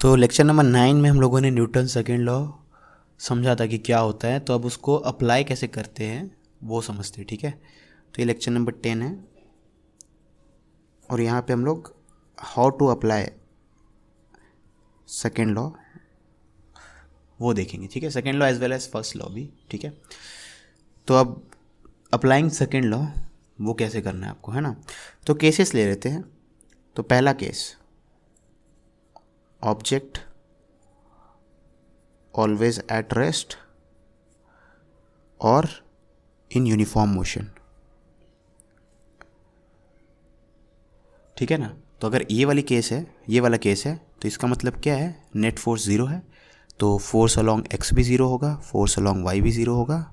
तो lecture number 9 में हम लोगों ने न्यूटन सेकेंड लॉ समझा था कि क्या होता है, तो अब उसको अप्लाई कैसे करते हैं वो समझते हैं। ठीक है, तो ये लेक्चर नंबर 10 है और यहाँ पे हम लोग how to apply second law वो देखेंगे। ठीक है, second law as well as first law भी। ठीक है, तो अब अप्लाइंग सेकेंड लॉ वो कैसे करना है आपको, है ना। तो केसेस ले लेते हैं। तो पहला case, object always at rest और इन यूनिफॉर्म मोशन। ठीक है ना, तो अगर ये वाली केस है, ये वाला केस है, तो इसका मतलब क्या है, नेट फोर्स ज़ीरो है, तो फोर्स अलोंग एक्स भी ज़ीरो होगा, फोर्स अलोंग वाई भी ज़ीरो होगा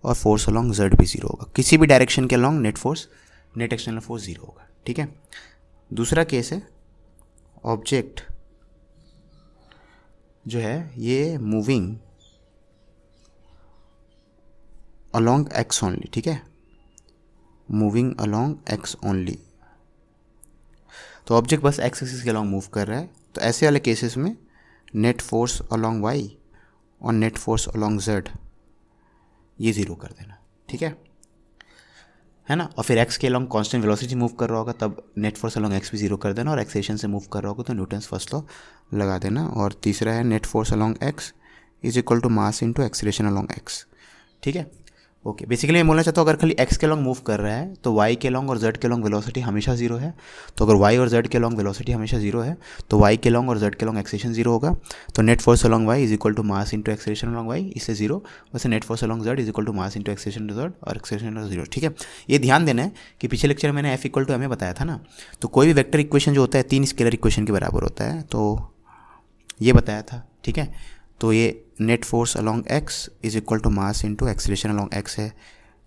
और फोर्स अलोंग जेड भी ज़ीरो होगा। किसी भी डायरेक्शन के along net force, net external force zero होगा। ठीक है, दूसरा केस है, ऑब्जेक्ट जो है ये मूविंग अलोंग एक्स ओनली। ठीक है, मूविंग अलोंग एक्स ओनली, तो ऑब्जेक्ट बस एक्स एक्सिस के अलोंग मूव कर रहा है, तो ऐसे वाले केसेस में नेट फोर्स अलोंग वाई और नेट फोर्स अलोंग जेड ये ज़ीरो कर देना। ठीक है ना। और फिर एक्स के अलोंग कांस्टेंट वेलोसिटी मूव कर रहा होगा, तब नेट फोर्स अलोंग एक्स भी ज़ीरो कर देना, और एक्सेलेरेशन से मूव कर रहा होगा तो न्यूटन्स फर्स्ट लॉ लगा देना। और तीसरा है net force along x is equal to mass into acceleration along x. ठीक है, ओके। बेसिकली मैं बोलना चाहता हूँ, अगर खाली एक्स के लॉन्ग मूव कर रहा है तो वाई के लॉन्ग और जेड के लॉन्ग वेलोसिटी हमेशा जीरो है। तो अगर वाई और जेड के लॉन्ग वेलोसिटी हमेशा जीरो है तो वाई के लॉन्ग और जेड के लॉन्ग एक्सेलेरेशन जीरो होगा। तो net force along y is equal to mass into acceleration along y, इससे जीरो। वैसे net force along z is equal to mass into acceleration to z और acceleration zero. ठीक है, ये ध्यान देना है कि पिछले लेक्चर में मैंने F equal to m a बताया था ना, तो कोई भी वेक्टर इक्वेशन जो होता है 3 स्केलर इक्वेशन के बराबर होता है, तो ये बताया था। ठीक है, तो ये net force along x is equal to mass into acceleration along x है,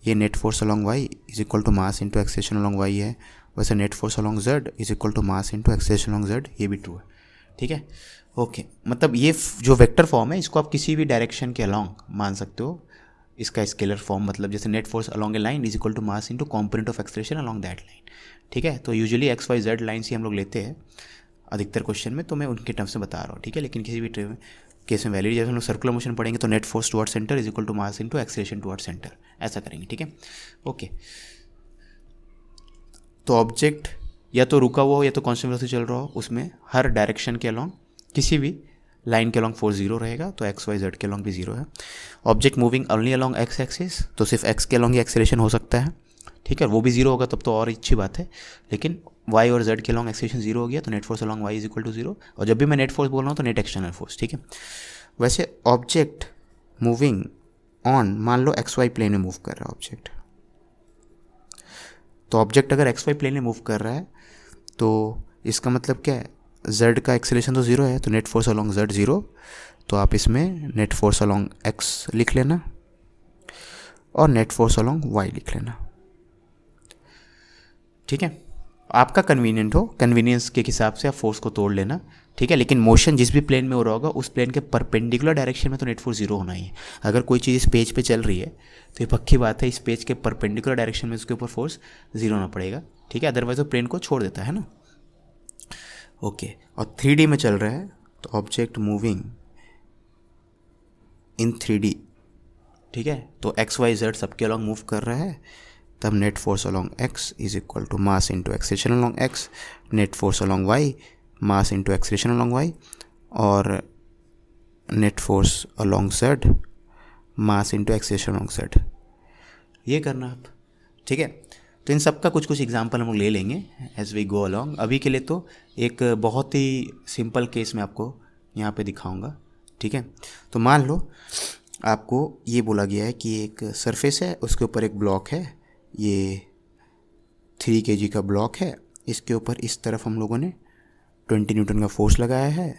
ये net force along y is equal to mass into acceleration along y है। वैसे net force along z is equal to mass into acceleration along Z, ये भी true है। ठीक है, okay. मतलब ये जो वेक्टर फॉर्म है इसको आप किसी भी डायरेक्शन के अलॉन्ग मान सकते हो। इसका स्केलर फॉर्म मतलब जैसे net force along a line is equal to mass into component of acceleration along that line. ठीक है, तो usually X Y Z lines ही हम लोग लेते हैं अधिकतर क्वेश्चन में, तो मैं उनके टर्म्स में बता रहा हूँ। ठीक है, लेकिन किसी भी केस में वैलिड, जैसे हम लोग सर्कुलर मोशन पढ़ेंगे तो net force toward centre is equal to mass into acceleration toward centre, ऐसा करेंगे। ठीक है, ओके। तो ऑब्जेक्ट या तो रुका हुआ हो या तो कांस्टेंट वेलोसिटी चल रहा हो, उसमें हर डायरेक्शन के अलोंग किसी भी लाइन के अलोंग फोर्स जीरो रहेगा, तो एक्स वाई जेड के अलोंग भी जीरो है। Object moving only along x axis, तो सिर्फ एक्स के अलोंग ही एक्सेलेरेशन हो सकता है। ठीक है, वो भी जीरो होगा तब तो और अच्छी बात है, लेकिन वाई और जेड के अलोंग एक्सेलेरेशन जीरो हो गया तो net force along y is equal to zero. और जब भी मैं नेट फोर्स बोल रहा हूँ तो नेट एक्सटर्नल फोर्स। ठीक है, वैसे ऑब्जेक्ट मूविंग ऑन, मान लो एक्स वाई प्लेन में मूव कर रहा है ऑब्जेक्ट, तो ऑब्जेक्ट अगर एक्स वाई प्लेन में मूव कर रहा है तो इसका मतलब क्या है, जेड का एक्सेलेरेशन तो ज़ीरो है, तो net force along Z zero, तो आप इसमें नेट फोर्स अलोंग एक्स लिख लेना और नेट फोर्स अलोंग वाई लिख लेना। ठीक है, आपका कन्वीनियंट हो, कन्वीनियंस के हिसाब से आप फोर्स को तोड़ लेना। ठीक है, लेकिन मोशन जिस भी प्लेन में हो रहा होगा उस प्लेन के परपेंडिकुलर डायरेक्शन में तो नेट फोर्स जीरो होना ही है। अगर कोई चीज़ इस पेज पे चल रही है तो ये पक्की बात है इस पेज के परपेंडिकुलर डायरेक्शन में उसके ऊपर फोर्स जीरो होना पड़ेगा। ठीक है, अदरवाइज वो प्लेन को छोड़ देता है ना। ओके, और 3D में चल रहा है तो ऑब्जेक्ट मूविंग इन 3D। ठीक है, तो एक्स वाई जेड सबके अलॉन्ग मूव कर रहा है, तब net force along x is equal to mass into acceleration along X, net force along Y mass into acceleration along Y, और net force along Z mass into acceleration along Z, ये करना आप। ठीक है, तो इन सब का कुछ कुछ एग्जांपल हम लोग ले लेंगे एज वी गो अलॉन्ग। अभी के लिए तो एक बहुत ही सिंपल केस मैं आपको यहाँ पे दिखाऊंगा। ठीक है, तो मान लो आपको ये बोला गया है कि एक सरफेस है, उसके ऊपर एक ब्लॉक है, ये 3 kg का ब्लॉक है, इसके ऊपर इस तरफ हम लोगों ने 20 न्यूटन का फोर्स लगाया है,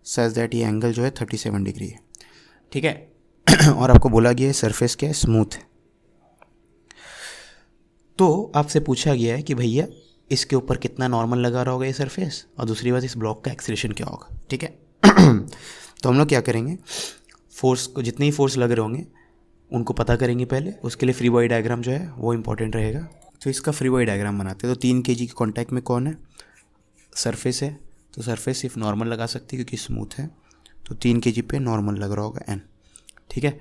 सच दैट ये एंगल जो है 37 डिग्री है। ठीक है और आपको बोला गया है सरफेस क्या है, स्मूथ है। तो आपसे पूछा गया है कि भैया इसके ऊपर कितना नॉर्मल लगा रहा होगा ये सरफेस, और दूसरी बात इस ब्लॉक का एक्सेलेरेशन क्या होगा। ठीक है तो हम लोग क्या करेंगे, फोर्स को, जितने ही फोर्स लग रहे होंगे उनको पता करेंगे पहले, उसके लिए फ्री बॉडी डायग्राम जो है वो इंपॉर्टेंट रहेगा। तो इसका फ्री बॉडी डायग्राम बनाते हैं। तो 3 kg के कॉन्टैक्ट में कौन है, सरफेस है, तो सरफेस सिर्फ नॉर्मल लगा सकती है क्योंकि स्मूथ है, तो 3 kg पे नॉर्मल लग रहा होगा N, ठीक है।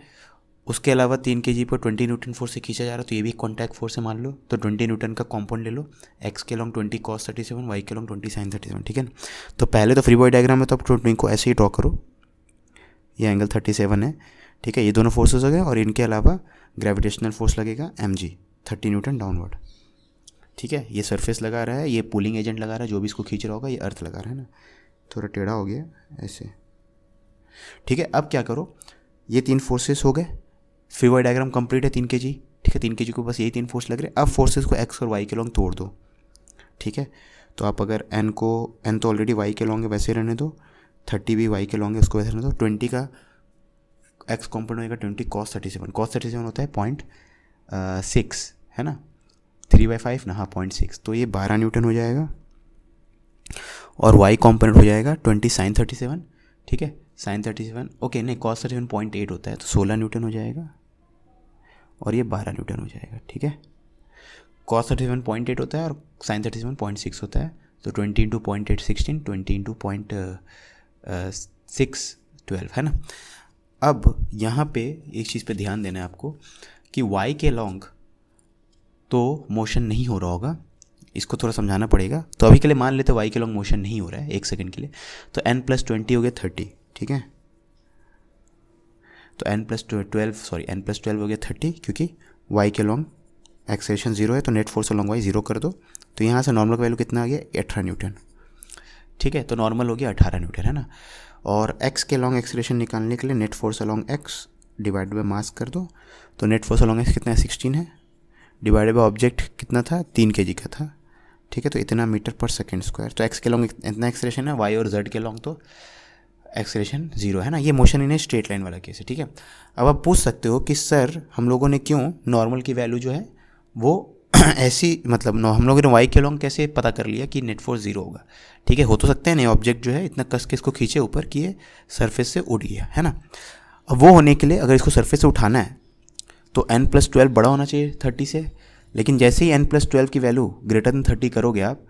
उसके अलावा 3 kg पर 20 न्यूटन फोर्स से खींचा जा रहा है, तो ये भी कॉन्टैक्ट फोर्स है मान लो, तो 20 न्यूटन का कॉम्पाउंड ले लो, x के लॉन्ग 20 cos 37, y के लॉन्ग 20 sin 37, ठीक है ना। तो पहले तो फ्री बॉडी डायग्राम में तो आप 20 को ऐसे ही ड्रॉ करो, ये एंगल 37 है, ठीक है। ये दोनों फोर्सेस हो गए और इनके अलावा ग्रेविटेशनल फोर्स लगेगा mg 30 न्यूटन डाउनवर्ड, ठीक है। ये सरफेस लगा रहा है, ये पुलिंग एजेंट लगा रहा है, जो भी इसको खींच रहा होगा ये अर्थ लगा रहा है ना, थोड़ा टेढ़ा हो गया ऐसे, ठीक है। अब क्या करो, ये 3 फोर्सेस हो गए, फ्री बॉडी डायग्राम कंप्लीट है 3 kg, ठीक है। 3 kg को बस यही 3 फोर्स लग रहे हैं। अब फोर्सेस को x और y के लॉन्ग तोड़ दो, ठीक है। तो आप अगर n तो ऑलरेडी y के लॉन्ग है वैसे रहने दो, 30 भी y के लॉन्ग है उसको वैसे रहने दो, 20 का x कॉम्पोनेंट होगा 20 cos 37, cos 37 होता है 0.6 है ना, 3/5 ना, हाँ 0.6, तो ये 12 न्यूटन हो जाएगा। और y कॉम्पोनेंट हो जाएगा 20 sin 37, ठीक है, sin 37 ओके, नहीं cos 37 0.8 होता है, तो 16 न्यूटन हो जाएगा और ये 12 न्यूटन हो जाएगा, ठीक है। cos 37 0.8 होता है और sin 37 0.6 होता है, तो 20 इंटू 0.8 16, 20 इंटू 0.6 12 है ना। अब यहाँ पे एक चीज़ पे ध्यान देना है आपको कि y के लॉन्ग तो मोशन नहीं हो रहा होगा, इसको थोड़ा समझाना पड़ेगा। तो अभी के लिए मान लेते y के लॉन्ग मोशन नहीं हो रहा है 1 सेकंड के लिए, तो n+20 हो गया 30, ठीक है। तो n+12 हो गया 30, क्योंकि y के लॉन्ग एक्सेलेरेशन 0 है, तो नेट फोर्स अलॉन्ग y 0 कर दो, तो यहाँ से नॉर्मल का वैल्यू कितना आ गया 18 न्यूटन, ठीक है। तो नॉर्मल हो गया 18 न्यूटन है ना। और x के लॉन्ग एक्सेलेरेशन निकालने के लिए net force along x divide by mass कर दो, तो नेट फोर्स अलॉन्ग x कितना है 16 है, डिवाइडेड बाय ऑब्जेक्ट कितना था 3 kg का था, ठीक है। तो इतना मीटर पर सेकेंड स्क्वायर, तो x के लॉन्ग इतना एक्सेलेरेशन है, y और z के लॉन्ग तो एक्सेलेरेशन 0 है ना। ये मोशन इन स्ट्रेट लाइन वाला केस है, ठीक है। अब आप पूछ सकते हो कि सर हम लोगों ने क्यों नॉर्मल की वैल्यू जो है वो ऐसी, मतलब हम लोगों ने y के लॉन्ग कैसे पता कर लिया कि नेट फोर्स 0 होगा, ठीक है। हो तो सकता है नहीं ऑब्जेक्ट जो है इतना कस के इसको खींचे ऊपर कि ये सरफेस से उड़ गया है ना। अब वो होने के लिए अगर इसको सरफेस से उठाना है तो n+12 बड़ा होना चाहिए 30 से, लेकिन जैसे ही n+12 की वैल्यू ग्रेटर देन 30 करोगे आप,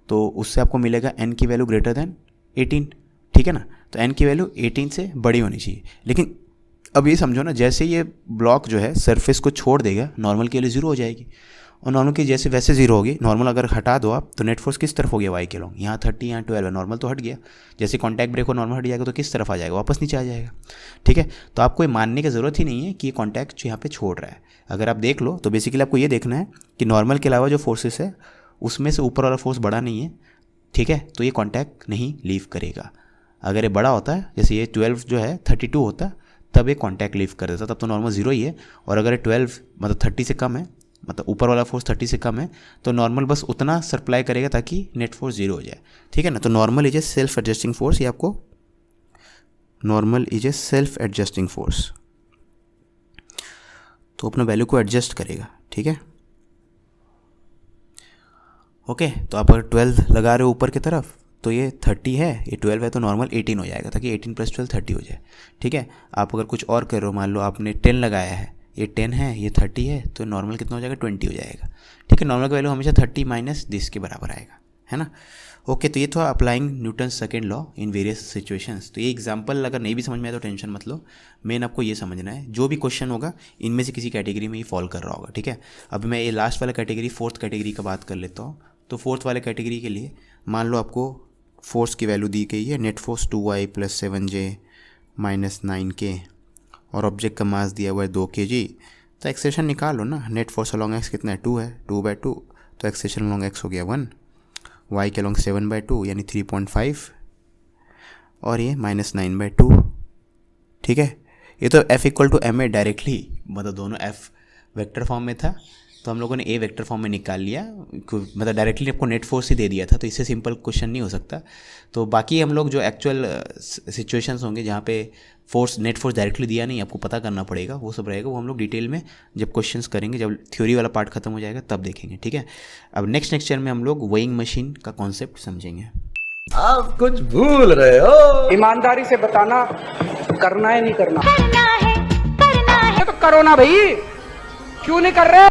तो उससे आपको मिलेगा n की वैल्यू ग्रेटर देन 18, ठीक है ना। तो n की वैल्यू 18 से बड़ी होनी चाहिए। लेकिन अब ये समझो ना, जैसे ये ब्लॉक जो है सरफेस को छोड़ देगा, नॉर्मल के लिए 0 हो जाएगी, और नॉर्मल की जैसे वैसे 0 होगी। नॉर्मल अगर हटा दो आप, तो नेट फोर्स किस तरफ हो गया y के लॉन्ग, यहाँ 30 यहाँ 12 है, नॉर्मल तो हट गया। जैसे कॉन्टैक्ट ब्रेक हो नॉर्मल हट जाएगा, तो किस तरफ आ जाएगा, वापस नीचे आ जाएगा, ठीक है। तो आपको ये मानने की ज़रूरत ही नहीं है कि ये कॉन्टैक्ट यहाँ पे छोड़ रहा है। अगर आप देख लो तो बेसिकली आपको ये देखना है कि नॉर्मल के अलावा जो फोर्सेस है उसमें से ऊपर वाला फोर्स बड़ा नहीं है, ठीक है, तो ये कॉन्टैक्ट नहीं लीव करेगा। अगर ये बड़ा होता है, जैसे ये 12 जो है 32 होता, तब ये कॉन्टैक्ट लीव कर देता, तब तो नॉर्मल 0 ही है। और अगर ये 12 मतलब 30 से कम है, मतलब ऊपर वाला फोर्स 30 से कम है, तो नॉर्मल बस उतना सप्लाई करेगा ताकि नेट फोर्स 0 हो जाए, ठीक है ना। तो normal is a self adjusting force, ये आपको normal is a self adjusting force, तो अपना वैल्यू को एडजस्ट करेगा, ठीक है। ओके, तो आप अगर 12 लगा रहे हो ऊपर की तरफ, तो ये 30 है, ये 12 है, तो नॉर्मल 18 हो जाएगा, ताकि 18+12 30 हो जाए, ठीक है। आप अगर कुछ और कर रहे हो, मान लो आपने 10 लगाया है, ये 10 है, ये 30 है, तो नॉर्मल कितना हो जाएगा 20 हो जाएगा, ठीक है। नॉर्मल का वैल्यू हमेशा 30 माइनस दिस के बराबर आएगा, है ना। ओके, तो ये था applying Newton second law in various situations. तो ये एग्जांपल अगर नहीं भी समझ में आए तो टेंशन मत लो, मेन आपको ये समझना है जो भी क्वेश्चन होगा इनमें से किसी कैटेगरी में ही फॉल कर रहा होगा, ठीक है। अभी मैं ये लास्ट वाला कैटेगरी, फोर्थ कैटेगरी का बात कर लेता हूँ। तो फोर्थ वाले कैटेगरी के लिए मान लो आपको फोर्स की वैल्यू दी गई है, net force 2y + 7j - 9k, और ऑब्जेक्ट का मास दिया हुआ है 2 kg। तो एक्सेलेरेशन निकाल लो ना, नेट फोर्स अलॉन्ग एक्स कितना है 2 है, 2/2, तो एक्सेलेरेशन अलॉन्ग एक्स हो गया 1, y के अलॉन्ग 7/2 यानी 3.5, और ये -9/2, ठीक है। ये तो f = ma डायरेक्टली, मतलब दोनों f वेक्टर फॉर्म में था, तो हम लोगों ने a वेक्टर फॉर्म में निकाल लिया, मतलब डायरेक्टली आपको नेट फोर्स ही दे दिया था, तो इससे सिंपल क्वेश्चन नहीं हो सकता। तो बाकी हम लोग जो एक्चुअल सिचुएशंस होंगे जहाँ पे फोर्स, नेट फोर्स डायरेक्टली दिया नहीं, आपको पता करना पड़ेगा, वो सब रहेगा, वो हम लोग डिटेल में जब क्वेश्चंस करेंगे, जब थ्योरी वाला पार्ट खत्म हो जाएगा तब देखेंगे, ठीक है। अब नेक्स्ट लेक्चर में हम लोग वेइंग मशीन का कॉन्सेप्ट समझेंगे। आप कुछ भूल रहे हो। ईमानदारी से बताना, करना है नहीं करना, करना है तो करो ना भाई, क्यों नहीं कर रहे।